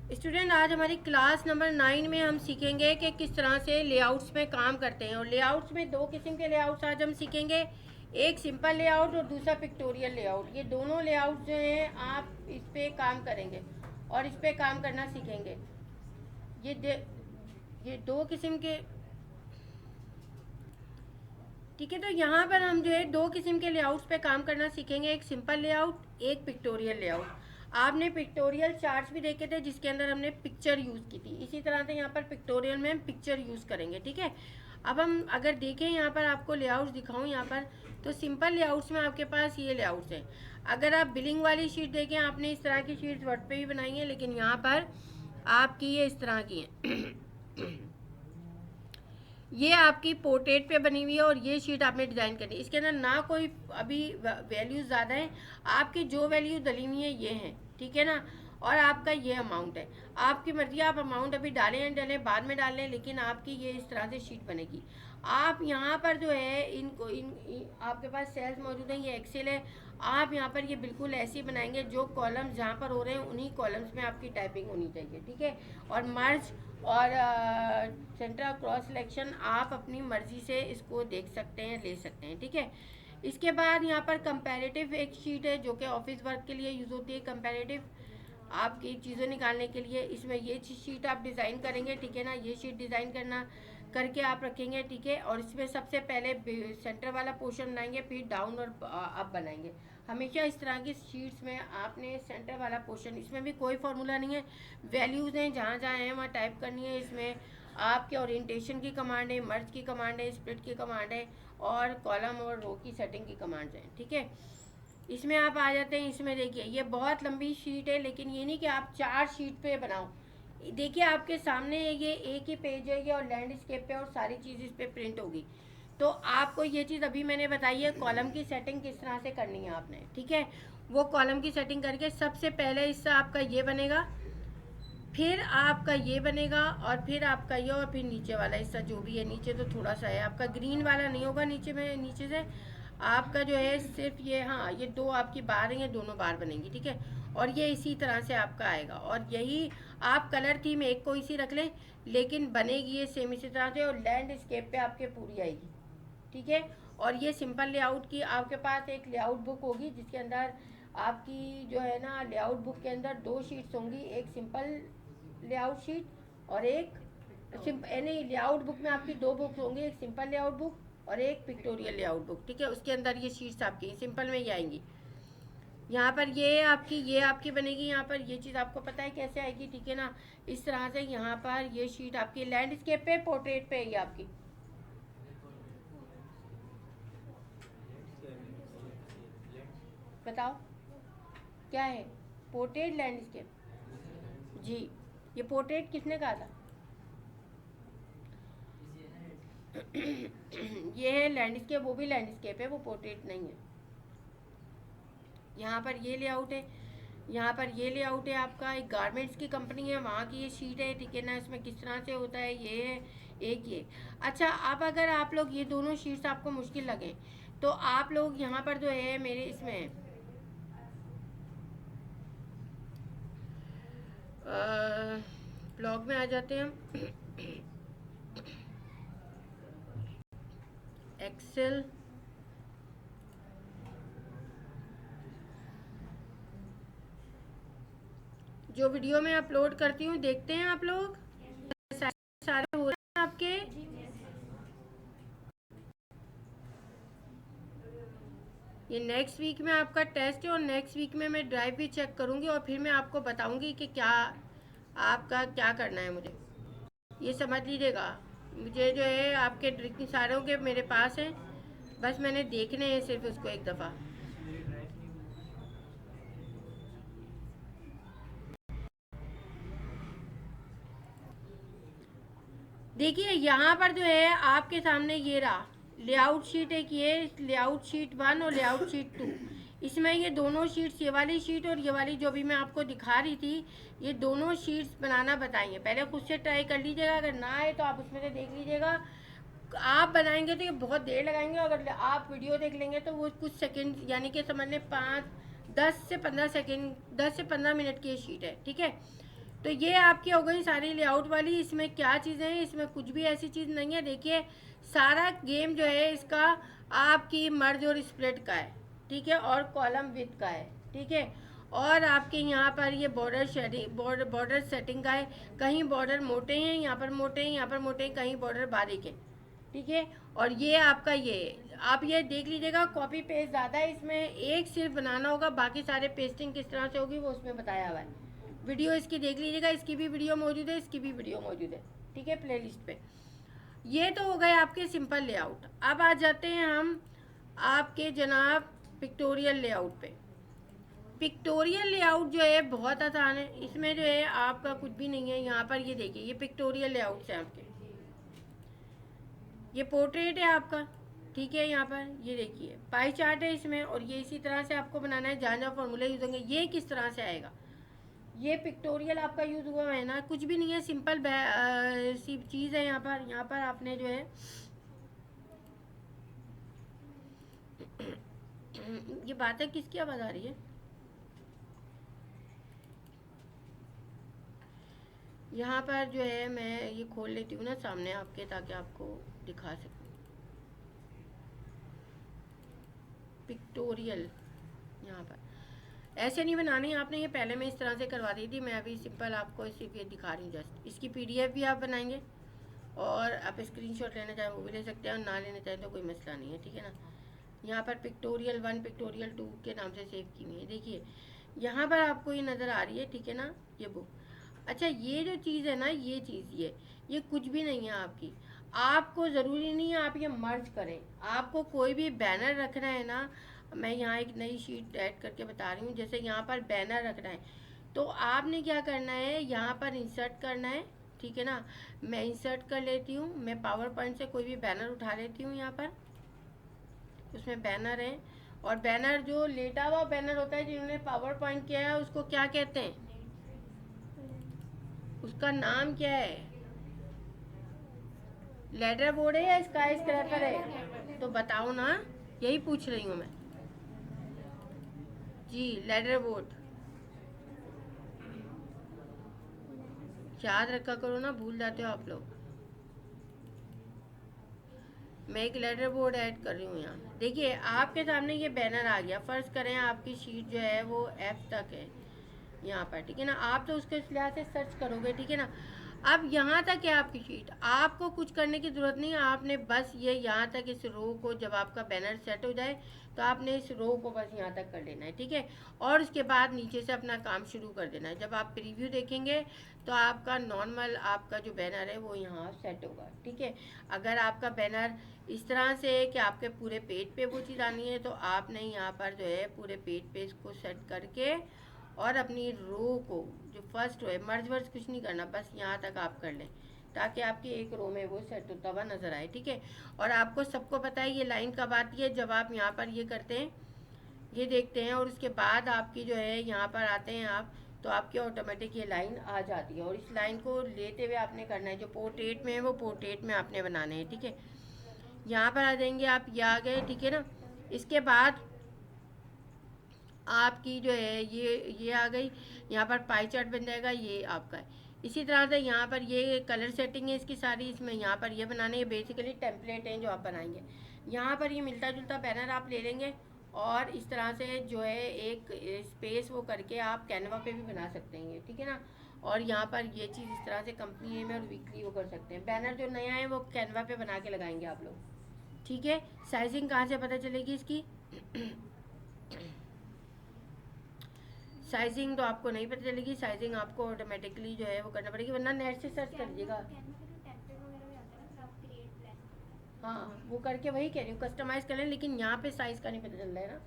Student, आज हमारी class number 9 में हम सीखेंगे कि किस तरह से लेआउट्स में काम करते हैं। और लेआउट्स में दो किस्म के लेआउट्स आज हम सीखेंगे, एक सिंपल लेआउट और दूसरा पिक्टोरियल लेआउट। ये दोनों लेआउट जो हैं आप इस पे काम करेंगे और इस पे काम करना सीखेंगे। ये ये दो किस्म के, ठीक है। तो यहाँ पर हम जो है दो किस्म के लेआउट्स पे काम करना सीखेंगे, एक सिंपल लेआउट, एक पिक्टोरियल लेआउट। आपने पिक्टोरियल चार्ट्स भी देखे थे जिसके अंदर हमने पिक्चर यूज़ की थी, इसी तरह से यहाँ पर पिक्टोरियल में हम पिक्चर यूज़ करेंगे, ठीक है। अब हम अगर देखें यहाँ पर आपको लेआउट्स दिखाऊँ यहाँ पर, तो सिंपल लेआउट्स में आपके पास ये लेआउट्स हैं। अगर आप बिलिंग वाली शीट देखें, आपने इस तरह की शीट वर्ड पे भी बनाई है, लेकिन यहाँ पर आपकी ये इस तरह की है। ये आपकी पोर्ट्रेट पे बनी हुई है और ये शीट आपने डिज़ाइन करनी है। इसके अंदर ना कोई अभी वैल्यूज़ ज़्यादा है, आपकी जो वैल्यू डली हुई है ये है, ठीक है ना। और आपका ये अमाउंट है, आपकी मर्जी, आप अमाउंट अभी डालें या डालें, बाद में डाल लें, लेकिन आपकी ये इस तरह से शीट बनेगी। आप यहाँ पर जो है इनको आपके पास सेल्स मौजूद हैं, ये एक्सेल है। आप यहाँ पर ये बिल्कुल ऐसे ही बनाएंगे, जो कॉलम्स जहाँ पर हो रहे हैं उन्हीं कॉलम्स में आपकी टाइपिंग होनी चाहिए, ठीक है। और मर्ज और सेंटर क्रॉस सिलेक्शन आप अपनी मर्जी से इसको देख सकते हैं, ले सकते हैं, ठीक है। इसके बाद यहाँ पर कंपैरेटिव एक शीट है जो कि ऑफिस वर्क के लिए यूज़ होती है। कंपैरेटिव आपकी चीज़ें निकालने के लिए, इसमें ये शीट आप डिज़ाइन करेंगे, ठीक है ना। ये शीट डिज़ाइन करके आप रखेंगे, ठीक है। और इसमें सबसे पहले सेंटर वाला पोर्शन बनाएंगे, फिर डाउन और अप बनाएंगे। हमेशा इस तरह की शीट्स में आपने सेंटर वाला पोर्शन, इसमें भी कोई फार्मूला नहीं है, वैल्यूज़ हैं, जहाँ जहाँ हैं वहाँ टाइप करनी है। इसमें आपके ओरिएंटेशन की कमांड है, मर्ज की कमांड है, स्प्लिट की कमांड है, और कॉलम और रो की सेटिंग की कमांड है, ठीक है। इसमें आप आ जाते हैं। इसमें देखिए ये बहुत लंबी शीट है, लेकिन ये नहीं कि आप 4 शीट पे बनाओ। देखिए आपके सामने ये एक ही पेज है ये, और लैंडस्केप पे और सारी चीज़ इस पर प्रिंट होगी। तो आपको ये चीज़ अभी मैंने बताई है, कॉलम की सेटिंग किस तरह से करनी है आपने, ठीक है। वो कॉलम की सेटिंग करके सबसे पहले हिस्सा आपका ये बनेगा, फिर आपका ये बनेगा, और फिर आपका ये, और फिर नीचे वाला हिस्सा जो भी है, नीचे तो थोड़ा सा है आपका, ग्रीन वाला नहीं होगा नीचे में, नीचे से आपका जो है सिर्फ ये, हाँ ये दो आपकी बार हैं, ये दोनों बार बनेंगी, ठीक है। और ये इसी तरह से आपका आएगा, और यही आप कलर थीम एक कोई सी रख लें, लेकिन बनेगी ये सेम इसी तरह से, और लैंडस्केप पे आपके पूरी आएगी, ठीक है। और ये सिंपल लेआउट की आपके पास एक लेआउट बुक होगी, जिसके अंदर आपकी जो है ना, लेआउट बुक के अंदर 2 शीट्स होंगी, एक सिंपल लेआउट शीट और एक नहीं, लेआउट बुक में आपकी 2 बुक्स होंगी, एक सिंपल लेआउट बुक और एक पिक्टोरियल लेआउट बुक, ठीक है। उसके अंदर ये शीट्स आपकी सिंपल में ही आएंगी। यहाँ पर ये आपकी बनेगी, यहाँ पर ये चीज़ आपको पता है कैसे आएगी, ठीक है ना। इस तरह से यहाँ पर ये शीट आपकी लैंडस्केप पे, पोर्ट्रेट पे है ये आपकी। बताओ क्या है, पोर्ट्रेट लैंडस्केप? जी, ये पोर्ट्रेट किसने कहा था? ये है लैंडस्केप, वो भी लैंडस्केप है, वो पोर्ट्रेट नहीं है। यहाँ पर ये लेआउट है, यहाँ पर ये लेआउट है आपका, एक गारमेंट्स की कंपनी है, वहाँ की ये शीट है, ठीक है ना। इसमें किस तरह से होता है, ये है एक ये। अच्छा, अब अगर आप लोग ये दोनों शीट्स आपको मुश्किल लगे, तो आप लोग यहाँ पर जो है मेरे इसमें ब्लॉग में आ जाते हैं हम। एक्सेल, जो वीडियो में अपलोड करती हूँ देखते हैं आप लोग, सारे हो रहे हैं आपके। ये नेक्स्ट वीक में आपका टेस्ट है, और नेक्स्ट वीक में मैं ड्राइव भी चेक करूँगी, और फिर मैं आपको बताऊँगी कि क्या आपका क्या करना है मुझे, ये समझ लीजिएगा। मुझे जो है आपके ट्रिक सारों के मेरे पास हैं, बस मैंने देखने हैं सिर्फ उसको एक दफ़ा। देखिए यहाँ पर जो है आपके सामने ये रहा लेआउट शीट, एक ये लेआउट शीट 1 और लेआउट शीट 2। इसमें ये दोनों शीट्स, ये वाली शीट और ये वाली जो भी मैं आपको दिखा रही थी, ये दोनों शीट्स बनाना बताइए। पहले खुद से ट्राई कर लीजिएगा, अगर ना आए तो आप उसमें से देख लीजिएगा। आप बनाएंगे तो ये बहुत देर लगाएंगे, अगर आप वीडियो देख लेंगे तो वो कुछ सेकंड, यानी कि समझ लें 10 से 15 मिनट की ये शीट है, ठीक है। तो ये आपकी हो गई सारी लेआउट वाली। इसमें क्या चीज़ें हैं, इसमें कुछ भी ऐसी चीज़ नहीं है। देखिए सारा गेम जो है इसका आपकी मर्ज और स्प्लिट का है, ठीक है, और कॉलम विथ का है, ठीक है। और आपके यहाँ पर ये बॉर्डर शेडिंग बॉर्डर सेटिंग का है। कहीं बॉर्डर मोटे हैं, यहाँ पर मोटे हैं, यहाँ पर मोटे हैं, कहीं बॉर्डर बारीक है, ठीक है। और ये आपका ये आप ये देख लीजिएगा, कॉपी पेस्ट ज़्यादा है इसमें, एक सिर्फ बनाना होगा, बाकी सारे पेस्टिंग किस तरह से होगी वो उसमें बताया हुआ है। वीडियो इसकी देख लीजिएगा, इसकी भी वीडियो मौजूद है, इसकी भी वीडियो मौजूद है, ठीक है, प्लेलिस्ट पे। ये तो हो गए आपके सिंपल लेआउट। अब आ जाते हैं हम आपके जनाब पिक्टोरियल लेआउट पे। पिक्टोरियल लेआउट जो है बहुत आसान है। इसमें जो है आपका कुछ भी नहीं है। यहाँ पर ये देखिए, ये पिक्टोरियल लेआउट्स हैं आपके। ये पोर्ट्रेट है आपका, ठीक है। यहाँ पर ये देखिए पाई चार्ट है इसमें, और ये इसी तरह से आपको बनाना है। जहाँ जहाँ फॉर्मूले यूज होंगे ये किस तरह से आएगा, ये पिक्टोरियल आपका यूज़ हुआ है ना, कुछ भी नहीं है, सिंपल सी चीज़ है। यहाँ पर आपने जो है ये बात है, किसकी आवाज़ आ रही है? यहाँ पर जो है मैं ये खोल लेती हूँ ना सामने आपके, ताकि आपको दिखा सकूँ। पिक्टोरियल यहाँ पर ऐसे नहीं बनानी आपने, ये पहले मैं इस तरह से करवा दी थी। मैं अभी सिंपल आपको सिर्फ ये दिखा रही हूँ जस्ट। इसकी पीडीएफ भी आप बनाएंगे, और आप स्क्रीनशॉट लेना चाहें वो भी ले सकते हैं, और ना लेना चाहें तो कोई मसला नहीं है, ठीक है ना। यहाँ पर पिक्टोरियल 1 पिक्टोरियल 2 के नाम से सेव की हुई है। देखिए यहाँ पर आपको ये नज़र आ रही है, ठीक है ना, ये बुक। अच्छा ये जो चीज़ है ना, ये चीज़ ये कुछ भी नहीं है आपकी। आपको ज़रूरी नहीं है आप ये मर्ज करें। आपको कोई भी बैनर रखना है ना, मैं यहाँ एक नई शीट ऐड करके बता रही हूँ। जैसे यहाँ पर बैनर रखना है, तो आपने क्या करना है, यहाँ पर इंसर्ट करना है, ठीक है ना। मैं इंसर्ट कर लेती हूँ, मैं पावर पॉइंट से कोई भी बैनर उठा लेती हूँ। यहाँ पर उसमें बैनर है, और बैनर जो लेटा हुआ बैनर होता है, जिन्होंने पावर पॉइंट किया है उसको क्या कहते हैं, उसका नाम क्या है? लेडर बोर्ड है या स्काई स्क्रैपर है? तो बताओ ना, यही पूछ रही हूँ मैं जी। लेडर बोर्ड याद रखा करो ना, भूल जाते हो आप लोग। मैं एक लेटर बोर्ड ऐड कर रही हूँ यहाँ। देखिए आपके सामने ये बैनर आ गया। फर्ज करें आपकी शीट जो है वो F तक है यहाँ पर, ठीक है ना। आप तो उसके लिहाज से सर्च करोगे, ठीक है ना। अब यहाँ तक है आपकी शीट, आपको कुछ करने की ज़रूरत नहीं है। आपने बस ये यहाँ तक इस रो को, जब आपका बैनर सेट हो जाए तो आपने इस रो को बस यहाँ तक कर लेना है, ठीक है। और उसके बाद नीचे से अपना काम शुरू कर देना है। जब आप प्रीव्यू देखेंगे तो आपका नॉर्मल आपका जो बैनर है वो यहाँ सेट होगा, ठीक है। अगर आपका बैनर इस तरह से है कि आपके पूरे पेज पे वो चीज़ आनी है, तो आपने यहाँ पर जो है पूरे पेज पे इसको सेट करके, और अपनी रो को जो फर्स्ट रो है, मर्ज वर्ज कुछ नहीं करना, बस यहाँ तक आप कर लें, ताकि आपकी एक रो में वो सेट होता हुआ नज़र आए, ठीक है। और आपको सबको पता है ये लाइन कब आती है, जब आप यहाँ पर ये करते हैं, ये देखते हैं, और उसके बाद आपकी जो है यहाँ पर आते हैं आप, तो आपकी ऑटोमेटिक ये लाइन आ जाती है। और इस लाइन को लेते हुए आपने करना है, जो पोर्ट्रेट में है वो पोर्ट्रेट में आपने बनाने हैं, ठीक है। यहाँ पर आ जाएंगे आप, ये आ गए, ठीक है ना। इसके बाद आपकी जो है ये आ गई, यहाँ पर पाई चार्ट बन जाएगा, ये आपका है। इसी तरह से यहाँ पर ये कलर सेटिंग है इसकी सारी, इसमें यहाँ पर ये बनाने, ये बेसिकली टेम्पलेट हैं जो आप बनाएंगे। यहाँ पर ये मिलता जुलता बैनर आप ले लेंगे, और इस तरह से जो है एक स्पेस वो करके आप कैनवा पे भी बना सकते हैं, ठीक है ना। और यहाँ पर ये चीज़ इस तरह से कंपनी नेम और वीकली वो कर सकते हैं। बैनर जो नया है वो कैनवा पे बना के लगाएंगे आप लोग, ठीक है। साइजिंग कहाँ से पता चलेगी इसकी? साइजिंग तो आपको नहीं पता चलेगी, साइजिंग आपको ऑटोमेटिकली जो है वो करना पड़ेगी, वरना नेट से सर्च कर लीजिएगा। हाँ वो करके वही कह रही हूँ, कस्टमाइज़ कर लें, लेकिन यहाँ पे साइज़ का नहीं पता चल रहा है ना।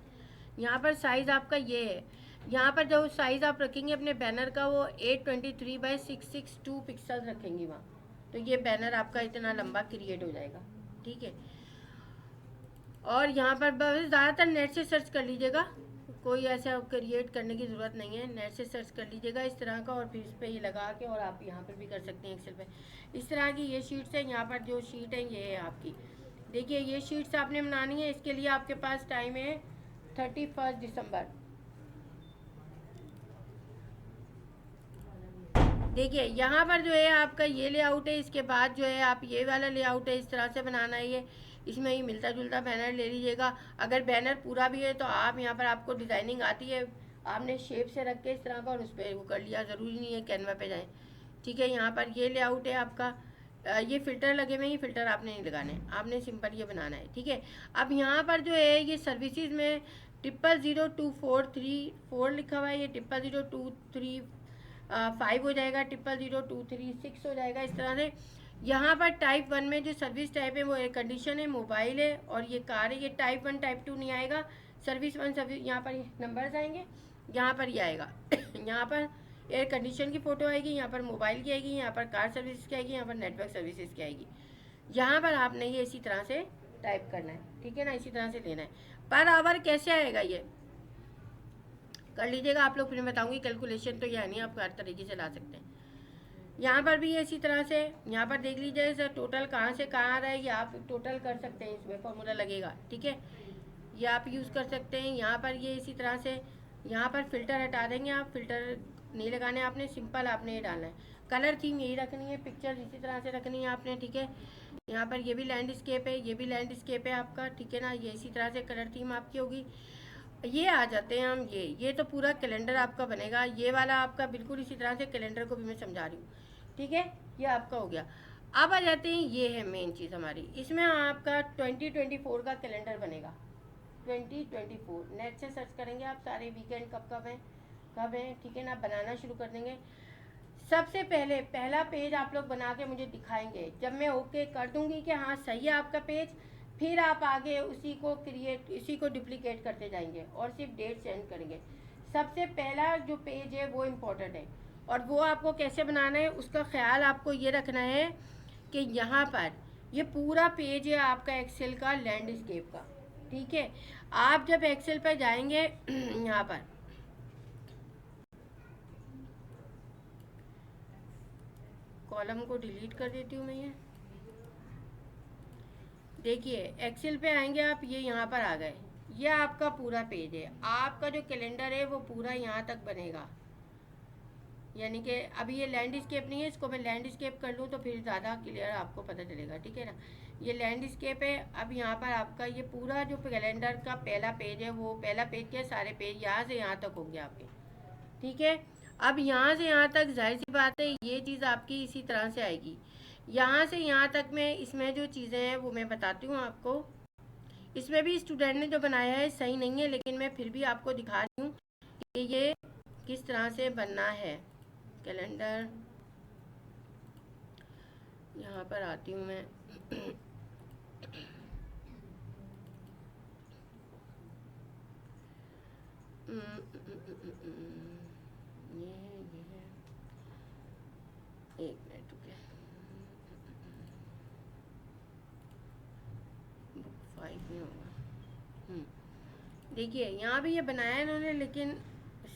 यहाँ पर साइज़ आपका ये है, यहाँ पर जो साइज़ आप रखेंगे अपने बैनर का वो 823/662 पिक्सल रखेंगी वहाँ, तो ये बैनर आपका इतना लंबा क्रिएट हो जाएगा, ठीक है। और यहाँ पर बस ज़्यादातर नेट से सर्च कर लीजिएगा, कोई ऐसा क्रिएट करने की ज़रूरत नहीं है। नेट से सर्च कर लीजिएगा इस तरह का, और फिर इस पर ये लगा के, और आप यहाँ पर भी कर सकते हैं एक्सेल पे। इस तरह की ये शीट्स हैं। यहाँ पर जो शीट है ये है आपकी, देखिए ये शीट्स आपने बनानी है। इसके लिए आपके पास टाइम है 31 दिसंबर। देखिए यहाँ पर जो है आपका ये लेआउट है, इसके बाद जो है आप ये वाला लेआउट है, इस तरह से बनाना है ये। इसमें ही मिलता जुलता बैनर ले लीजिएगा। अगर बैनर पूरा भी है तो आप यहाँ पर, आपको डिज़ाइनिंग आती है, आपने शेप से रख के इस तरह का और उस पर वो कर लिया, ज़रूरी नहीं है कैनवा पे जाएँ। ठीक है, यहाँ पर ये लेआउट है आपका। ये फ़िल्टर लगे हुए हैं, ये फ़िल्टर आपने नहीं लगाने, आपने सिंपल ये बनाना है। ठीक है, अब यहाँ पर जो है ये सर्विसेज में 000243 लिखा हुआ है, ये 000235 हो जाएगा, 000236 हो जाएगा, इस तरह से। यहाँ पर टाइप 1 में जो सर्विस टाइप है वो एयर कंडीशन है, मोबाइल है और ये कार है। ये टाइप 1 टाइप 2 नहीं आएगा, सर्विस 1 सर्विस, यहाँ पर नंबर्स आएंगे, यहाँ पर ये आएगा यहाँ पर एयर कंडीशन की फ़ोटो आएगी, यहाँ पर मोबाइल की आएगी, यहाँ पर कार सर्विस की आएगी, यहाँ पर नेटवर्क सर्विसेज की आएगी। यहाँ पर आपने ये इसी तरह से टाइप करना है। ठीक है ना, इसी तरह से लेना है। पर आवर कैसे आएगा ये कर लीजिएगा आप लोग, फिर मैं बताऊँगी कैलकुलेशन, तो यह नहीं आप हर तरीके से ला सकते हैं। यहाँ पर भी इसी तरह से, यहाँ पर देख लीजिए सर टोटल कहाँ से कहाँ आ रहा है, ये आप टोटल कर सकते हैं, इसमें फॉर्मूला लगेगा। ठीक है, ये आप यूज़ कर सकते हैं। यहाँ पर ये इसी तरह से, यहाँ पर फ़िल्टर हटा देंगे आप, फ़िल्टर नहीं लगाने आपने, सिंपल आपने ये डालना है। कलर थीम यही रखनी है, पिक्चर इसी तरह से रखनी है आपने। ठीक है, यहाँ पर ये भी लैंडस्केप है, ये भी लैंडस्केप है आपका। ठीक है ना, ये इसी तरह से कलर थीम आपकी होगी। ये आ जाते हैं हम, ये तो पूरा कैलेंडर आपका बनेगा। ये वाला आपका बिल्कुल इसी तरह से, कैलेंडर को भी मैं समझा रही हूँ। ठीक है, ये आपका हो गया। अब आ जाते हैं, ये है मेन चीज़ हमारी, इसमें आपका 2024 का कैलेंडर बनेगा। 2024 नेट से सर्च करेंगे आप, सारे वीकेंड कब है। ठीक है ना, बनाना शुरू कर देंगे। सबसे पहले पहला पेज आप लोग बना के मुझे दिखाएंगे, जब मैं ओके कर दूंगी कि हाँ सही है आपका पेज, फिर आप आगे उसी को डुप्लीकेट करते जाएंगे और सिर्फ डेट चेंज करेंगे। सबसे पहला जो पेज है वो इम्पोर्टेंट है, और वो आपको कैसे बनाना है उसका ख्याल आपको ये रखना है कि यहाँ पर ये पूरा पेज है आपका एक्सेल का लैंडस्केप का। ठीक है, आप जब एक्सेल पर जाएंगे यहाँ पर कॉलम को डिलीट कर देती हूँ मैं, ये देखिए एक्सेल पे आएंगे आप, ये यहाँ पर आ गए, ये आपका पूरा पेज है। आपका जो कैलेंडर है वो पूरा यहाँ तक बनेगा, यानी कि अभी ये लैंडस्केप नहीं है, इसको मैं लैंडस्केप कर लूँ तो फिर ज़्यादा क्लियर आपको पता चलेगा। ठीक है ना, ये लैंडस्केप है। अब यहाँ पर आपका ये पूरा जो कैलेंडर का पहला पेज है, वो पहला पेज के सारे पेज यहाँ से यहाँ तक होंगे आपके। ठीक है, अब यहाँ से यहाँ तक जाहिर सी बात है ये चीज़ आपकी इसी तरह से आएगी। यहाँ से यहाँ तक में इसमें जो चीज़ें हैं वो मैं बताती हूँ आपको। इसमें भी स्टूडेंट ने जो बनाया है सही नहीं है, लेकिन मैं फिर भी आपको दिखा रही हूँ कि ये किस तरह से बनना है कैलेंडर। यहाँ पर आती हूँ मैं ये है एक मिनट रुके, बुक 5 में होगा। देखिए यहाँ भी ये बनाया है इन्होंने, लेकिन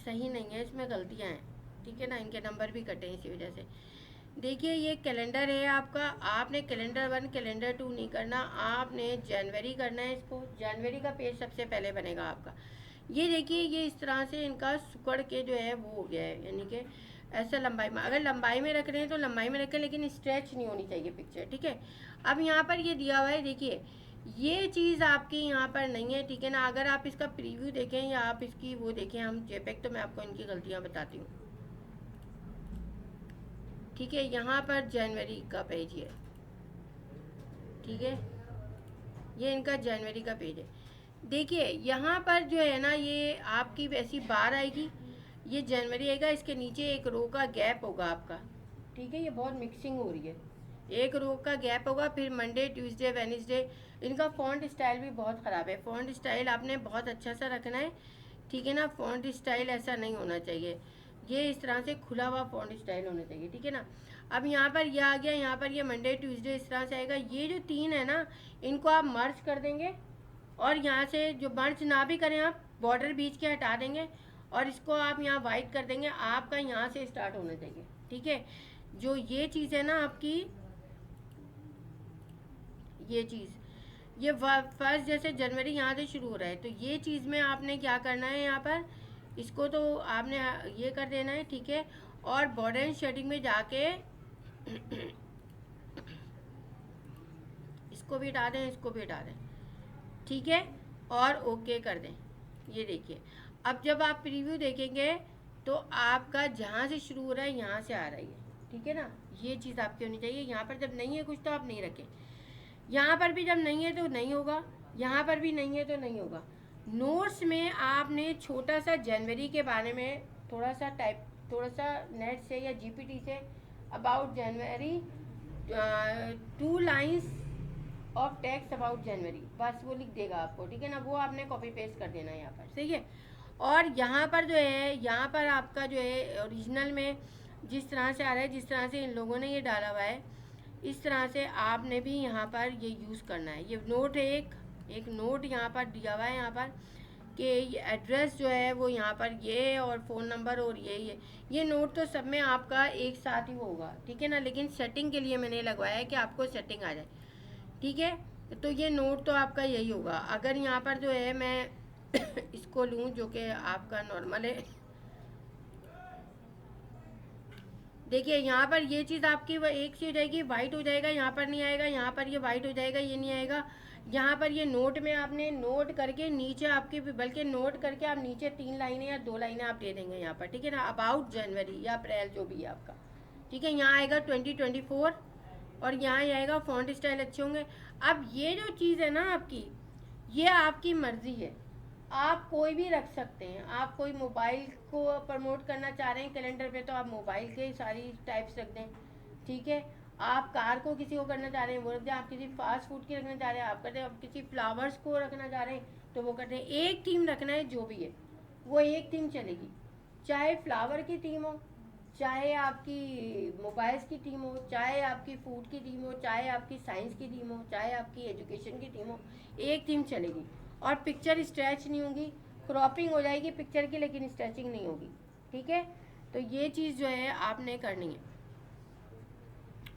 सही नहीं है, इसमें गलतियाँ हैं। ठीक है ना, इनके नंबर भी कटे हैं इसी वजह से। देखिए ये कैलेंडर है आपका, आपने कैलेंडर 1 कैलेंडर 2 नहीं करना, आपने जनवरी करना है। इसको जनवरी का पेज सबसे पहले बनेगा आपका। ये देखिए ये इस तरह से इनका सुकड़ के जो है वो हो गया है, यानी कि ऐसा लंबाई में, अगर लंबाई में रख रहे हैं तो लंबाई में रखें, लेकिन स्ट्रेच नहीं होनी चाहिए पिक्चर। ठीक है, अब यहाँ पर ये दिया हुआ है, देखिए ये चीज़ आपकी यहाँ पर नहीं है। ठीक है ना, अगर आप इसका प्रीव्यू देखें या आप इसकी वो देखें, हम जेपेक, तो मैं आपको इनकी गलतियाँ बताती हूँ। ठीक है, यहाँ पर जनवरी का पेज है। ठीक है, ये इनका जनवरी का पेज है। देखिए यहाँ पर जो है ना, ये आपकी वैसी बार आएगी, ये जनवरी आएगा, इसके नीचे एक रो का गैप होगा आपका। ठीक है, ये बहुत मिक्सिंग हो रही है, एक रो का गैप होगा, फिर मंडे ट्यूसडे वेडनेसडे। इनका फ़ॉन्ट स्टाइल भी बहुत ख़राब है, फ़ॉन्ट स्टाइल आपने बहुत अच्छा सा रखना है। ठीक है ना, फ़ॉन्ट स्टाइल ऐसा नहीं होना चाहिए, ये इस तरह से खुला हुआ फ़ॉन्ट स्टाइल होना चाहिए। ठीक है ना, अब यहाँ पर ये आ गया, यहाँ पर ये मंडे ट्यूसडे इस तरह से आएगा। ये जो 3 है ना, इनको आप मर्ज कर देंगे, और यहाँ से जो मर्ज ना भी करें आप, बॉर्डर बीच के हटा देंगे और इसको आप यहाँ वाइट कर देंगे, आपका यहाँ से स्टार्ट होना चाहिए। ठीक है, जो ये चीज़ है ना आपकी, ये चीज़, ये फर्स्ट जैसे जनवरी यहाँ से शुरू हो रहा है, तो ये चीज़ में आपने क्या करना है, यहाँ पर इसको तो आपने ये कर देना है। ठीक है, और बॉर्डर एंड शेडिंग में जाके इसको भी हटा दें, इसको भी हटा दें, ठीक है, और ओके कर दें। ये देखिए, अब जब आप प्रीव्यू देखेंगे तो आपका जहाँ से शुरू हो रहा है यहाँ से आ रही है, ठीक है ना। ये चीज़ आपकी होनी चाहिए। यहाँ पर जब नहीं है कुछ तो आप नहीं रखें, यहाँ पर भी जब नहीं है तो नहीं होगा, यहाँ पर भी नहीं है तो नहीं होगा। नोट्स में आपने छोटा सा जनवरी के बारे में थोड़ा सा नेट से या जीपीटी से about January 2 lines of text about January, बस वो लिख देगा आपको, ठीक है ना। वो आपने कॉपी पेस्ट कर देना यहाँ पर, सही है। और यहाँ पर जो है, यहाँ पर आपका जो है ओरिजिनल में जिस तरह से आ रहा है, जिस तरह से इन लोगों ने ये डाला हुआ है, इस तरह से आपने भी यहाँ पर ये यूज़ करना है। ये नोट है, एक नोट यहाँ पर दिया हुआ है यहाँ पर कि ये एड्रेस जो है वो यहाँ पर ये, और फ़ोन नंबर, और ये नोट तो सब में आपका एक साथ ही होगा, ठीक है ना। लेकिन सेटिंग के लिए मैंने लगवाया है कि आपको सेटिंग आ जाए, ठीक है। तो ये नोट तो आपका यही होगा। अगर यहाँ पर जो है मैं इसको लूँ जो कि आपका नॉर्मल है, देखिए यहाँ पर ये चीज़ आपकी वो एक सी हो जाएगी, वाइट हो जाएगा, यहाँ पर नहीं आएगा, यहाँ पर ये वाइट हो जाएगा, ये नहीं आएगा। यहाँ पर ये नोट में आपने नोट करके नीचे आपकी, बल्कि नोट करके आप नीचे 3 लाइनें या 2 लाइनें आप दे देंगे यहाँ पर, ठीक है ना, अबाउट जनवरी या अप्रैल जो भी है आपका, ठीक है। यहाँ आएगा 2024 और यहाँ आएगा फॉन्ट स्टाइल अच्छे होंगे। अब ये जो चीज़ है ना आपकी, ये आपकी मर्ज़ी है, आप कोई भी रख सकते हैं। आप कोई मोबाइल को प्रमोट करना चाह रहे हैं कैलेंडर पे तो आप मोबाइल के सारी टाइप्स रख दें, ठीक है। आप कार को किसी को करना चाह रहे हैं वो रख दें, आप किसी फास्ट फूड की रखना चाह रहे हैं आप करते हैं, आप किसी फ्लावर्स को रखना चाह रहे हैं तो वो करते हैं। एक थीम रखना है, जो भी है वो एक थीम चलेगी, चाहे फ्लावर की थीम हो, चाहे आपकी मोबाइल्स की टीम हो, चाहे आपकी फूड की टीम हो, चाहे आपकी साइंस की टीम हो, चाहे आपकी एजुकेशन की टीम हो, एक टीम चलेगी। और पिक्चर स्ट्रेच नहीं होगी, क्रॉपिंग हो जाएगी पिक्चर की लेकिन स्ट्रेचिंग नहीं होगी, ठीक है। तो ये चीज़ जो है आपने करनी है।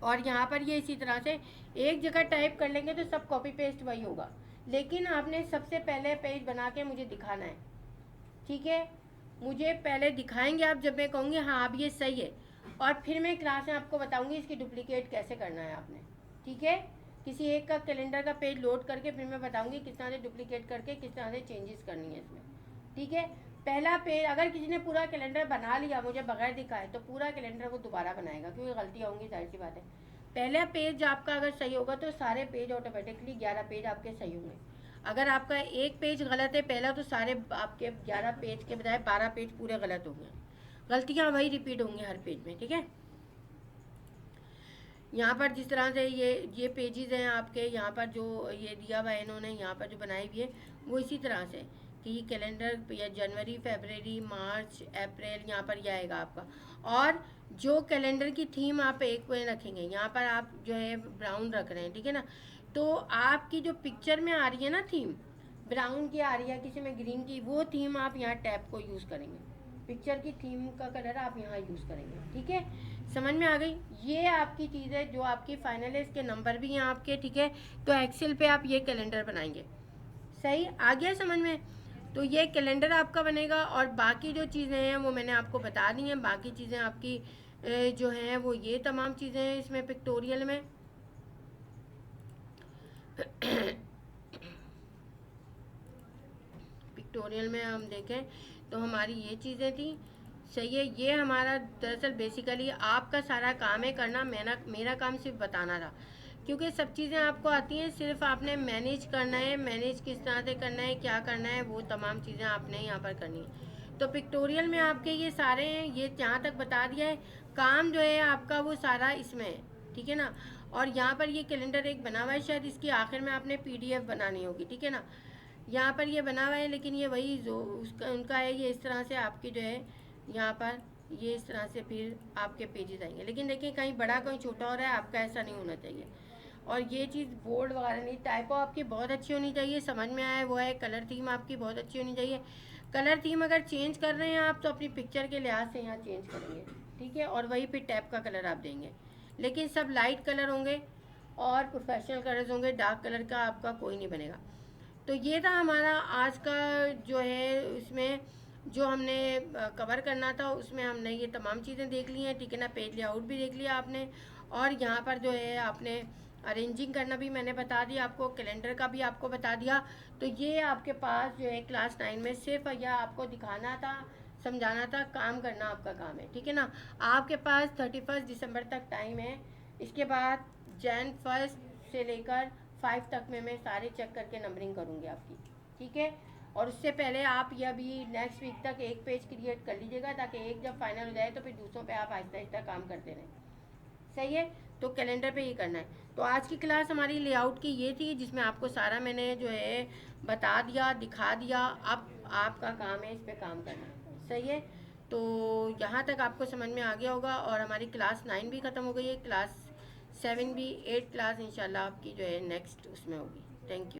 और यहाँ पर ये इसी तरह से एक जगह टाइप कर लेंगे तो सब कॉपी पेस्ट वही होगा, लेकिन आपने सबसे पहले पेज बना के मुझे दिखाना है, ठीक है। मुझे पहले दिखाएंगे आप, जब मैं कहूँगी हाँ अब ये सही है, और फिर मैं क्लास में आपको बताऊँगी इसकी डुप्लीकेट कैसे करना है आपने, ठीक है। किसी एक का कैलेंडर का पेज लोड करके फिर मैं बताऊँगी किस तरह से डुप्लीकेट करके किस तरह से चेंजेस करनी है इसमें, ठीक है। पहला पेज अगर किसी ने पूरा कैलेंडर बना लिया मुझे बगैर दिखाए तो पूरा कैलेंडर वो दोबारा बनाएगा, क्योंकि गलतियाँ होंगी, जाहिर सी बात है। पहला पेज आपका अगर सही होगा तो सारे पेज ऑटोमेटिकली 11 पेज आपके सही होंगे। अगर आपका एक पेज गलत है पहला तो सारे आपके 11 पेज के बजाय 12 पेज पूरे गलत होंगे, गलतियाँ वही रिपीट होंगी हर पेज में, ठीक है। यहाँ पर जिस तरह से ये पेजेस हैं आपके, यहाँ पर जो ये दिया हुआ है इन्होंने यहाँ पर जो बनाई हुई है वो इसी तरह से कि ये कैलेंडर या जनवरी, फरवरी, मार्च, अप्रैल, यहाँ पर ये आएगा आपका। और जो कैलेंडर की थीम आप एक में रखेंगे, यहाँ पर आप जो है ब्राउन रख रहे हैं, ठीक है ना। तो आपकी जो पिक्चर में आ रही है ना थीम, ब्राउन की आ रही है, किसी में ग्रीन की, वो थीम आप यहाँ टैब को यूज़ करेंगे, पिक्चर की थीम का कलर आप यहाँ यूज़ करेंगे, ठीक है। समझ में आ गई। ये आपकी चीज़ है जो आपकी फाइनल है, इसके नंबर भी हैं आपके, ठीक है। तो एक्सेल पे आप ये कैलेंडर बनाएंगे, सही आ गया समझ में। तो ये कैलेंडर आपका बनेगा, और बाकी जो चीज़ें हैं वो मैंने आपको बता दी हैं। बाकी चीज़ें आपकी जो हैं वो ये तमाम चीज़ें हैं इसमें पिक्टोरियल में। पिक्टोरियल में हम देखें तो हमारी ये चीज़ें थी, सही है। ये हमारा दरअसल बेसिकली आपका सारा काम है करना, मेरा काम सिर्फ बताना था, क्योंकि सब चीज़ें आपको आती हैं, सिर्फ आपने मैनेज करना है, मैनेज किस तरह से करना है, क्या करना है, वो तमाम चीज़ें आपने यहाँ पर करनी है। तो पिक्टोरियल में आपके ये सारे हैं, ये जहाँ तक बता दिया है, काम जो है आपका वो सारा इसमें है, ठीक है ना। और यहाँ पर ये कैलेंडर एक बना हुआ है, शायद इसकी आखिर में आपने PDF बनानी होगी, ठीक है ना। यहाँ पर ये बना हुआ है, लेकिन ये वही जो उसका उनका है, ये इस तरह से आपकी जो है यहाँ पर ये इस तरह से फिर आपके पेजेस आएंगे। लेकिन देखिए कहीं बड़ा कहीं छोटा हो रहा है, आपका ऐसा नहीं होना चाहिए। और ये चीज़ बोर्ड वगैरह नहीं, टाइपो आपकी बहुत अच्छी होनी चाहिए, समझ में आया वो है। कलर थीम आपकी बहुत अच्छी होनी चाहिए। कलर थीम अगर चेंज कर रहे हैं आप तो अपनी पिक्चर के लिहाज से यहाँ चेंज करेंगे, ठीक है। और वही फिर टैप का कलर आप देंगे, लेकिन सब लाइट कलर होंगे और प्रोफेशनल कलर्स होंगे, डार्क कलर का आपका कोई नहीं बनेगा। तो ये था हमारा आज का जो है इसमें जो हमने कवर करना था उसमें हमने ये तमाम चीज़ें देख ली हैं, ठीक है ना। पेज लेआउट भी देख लिया आपने, और यहाँ पर जो है आपने अरेंजिंग करना भी मैंने बता दिया आपको, कैलेंडर का भी आपको बता दिया। तो ये आपके पास जो है क्लास 9 में सिर्फ यह आपको दिखाना था, समझाना था, काम करना आपका काम है, ठीक है ना। आपके पास 31 दिसंबर तक टाइम है। इसके बाद जैन 1 से लेकर 5 तक में मैं सारे चेक करके नंबरिंग करूँगी आपकी, ठीक है। और उससे पहले आप ये अभी नेक्स्ट वीक तक एक पेज क्रिएट कर लीजिएगा, ताकि एक जब फाइनल हो जाए तो फिर दूसरों पे आप आहिस्ता आहिस्ता काम करते रहें, सही है। तो कैलेंडर पे ये करना है। तो आज की क्लास हमारी लेआउट की ये थी, जिसमें आपको सारा मैंने जो है बता दिया, दिखा दिया। अब आपका काम है इस पर काम करना, सही है। तो यहाँ तक आपको समझ में आ गया होगा, और हमारी क्लास 9 भी ख़त्म हो गई है, क्लास 7 भी, 8 क्लास इंशाल्लाह आपकी जो है नेक्स्ट उसमें होगी। Thank you.